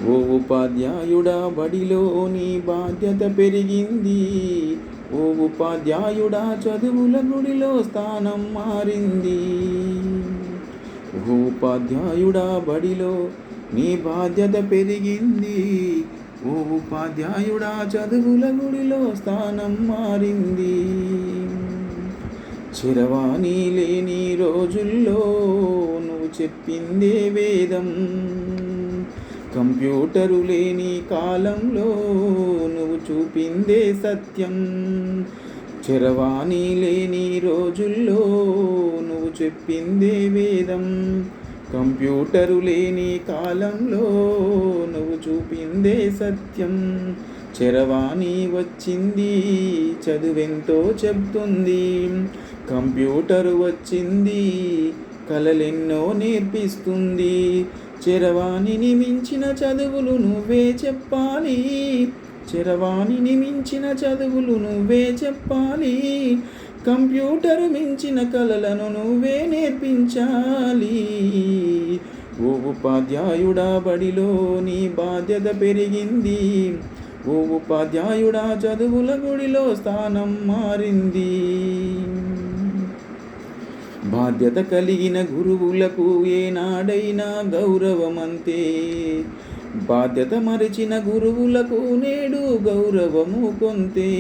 ఓ ఉపాధ్యాయుడా బడిలో నీ బాధ్యత పెరిగింది. ఓ ఉపాధ్యాయుడా చదువుల గుడిలో స్థానం మారింది. ఓ ఉపాధ్యాయుడా బడిలో నీ బాధ్యత పెరిగింది. ఓ ఉపాధ్యాయుడా చదువుల గుడిలో స్థానం మారింది. చిరవాణి లేని రోజుల్లో నువ్వు చెప్పిందే వేదం. కంప్యూటరు లేని కాలంలో నువ్వు చూపిందే సత్యం. చరవాణి లేని రోజుల్లో నువ్వు చెప్పిందే వేదం. కంప్యూటరు లేని కాలంలో నువ్వు చూపిందే సత్యం. చరవాణి వచ్చింది, చదువెంతో చెప్తుంది. కంప్యూటరు వచ్చింది, కలలెన్నో నేర్పిస్తుంది. చరవాణిని మించిన చదువులు నువ్వే చెప్పాలి. చరవాణిని మించిన చదువులు నువ్వే చెప్పాలి. కంప్యూటరు మించిన కలలను నువ్వే నేర్పించాలి. ఓ ఉపాధ్యాయుడా బడిలో నీ బాధ్యత పెరిగింది. ఓ ఉపాధ్యాయుడా చదువుల గుడిలో స్థానం మారింది. బాధ్యత కలిగిన గురువులకు ఏనాడైనా గౌరవమంతే. బాధ్యత మరిచిన గురువులకు నేడు గౌరవము కొంతే.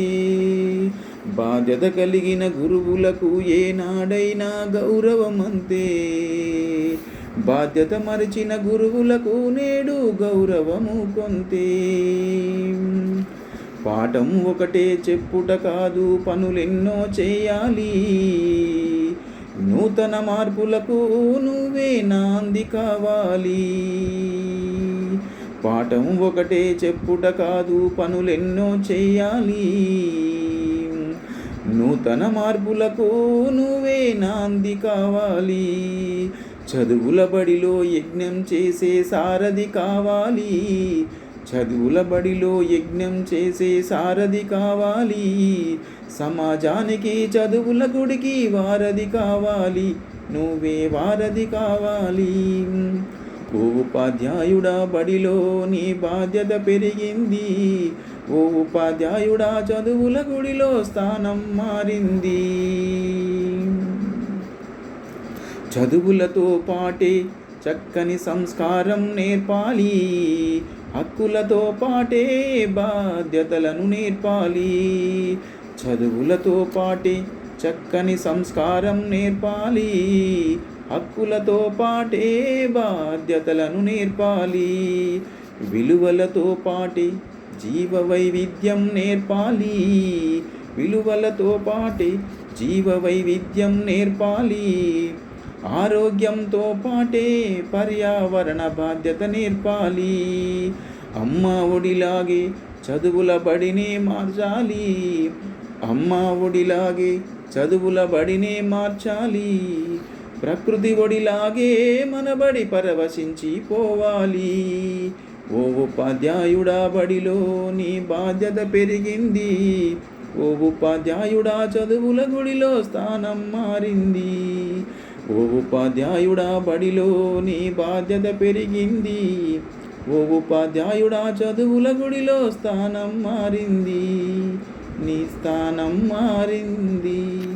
బాధ్యత కలిగిన గురువులకు ఏనాడైనా గౌరవమంతే. బాధ్యత మరిచిన గురువులకు నేడు గౌరవము కొంతే. పాఠం ఒకటే చెప్పుట కాదు, పనులెన్నో చేయాలి. నూతన మార్పులకు నువ్వే నాంది కావాలి. పాఠం ఒకటే చెప్పుట కాదు, పనులెన్నో చేయాలి. నూతన మార్పులకు నువ్వే నాంది కావాలి. చదువుల బడిలో యజ్ఞం చేసే సారథి కావాలి. చదువుల బడిలో యజ్ఞం చేసే సారథి కావాలి. సమాజానికి చదువుల గుడికి వారధి కావాలి. నువ్వే వారధి కావాలి. ఓ ఉపాధ్యాయుడా బడిలో నీ బాధ్యత పెరిగింది. ఓ ఉపాధ్యాయుడా చదువుల గుడిలో స్థానం మారింది. చదువులతో పాటే చక్కని సంస్కారం నేర్పాలి. హక్కులతో పాటే బాధ్యతలను నేర్పాలి. చదువులతో పాటే చక్కని సంస్కారం నేర్పాలి. హక్కులతో పాటే బాధ్యతలను నేర్పాలి. విలువలతో పాటే జీవ వైవిధ్యం నేర్పాలి. విలువలతో పాటే జీవ వైవిధ్యం నేర్పాలి. ఆరోగ్యంతో పాటే పర్యావరణ బాధ్యత నేర్పాలి. అమ్మ ఒడిలాగే చదువుల బడిని మార్చాలి. అమ్మ ఒడిలాగే చదువుల బడిని మార్చాలి. ప్రకృతి ఒడిలాగే మన బడి పరవశించి పోవాలి. ఓ ఉపాధ్యాయుడా బడిలో నీ బాధ్యత పెరిగింది. ఓ ఉపాధ్యాయుడా చదువుల గుడిలో స్థానం మారింది. ఓ ఉపాధ్యాయుడా బడిలో నీ బాధ్యత పెరిగింది. ఓ ఉపాధ్యాయుడా చదువుల గుడిలో స్థానం మారింది. నీ స్థానం మారింది.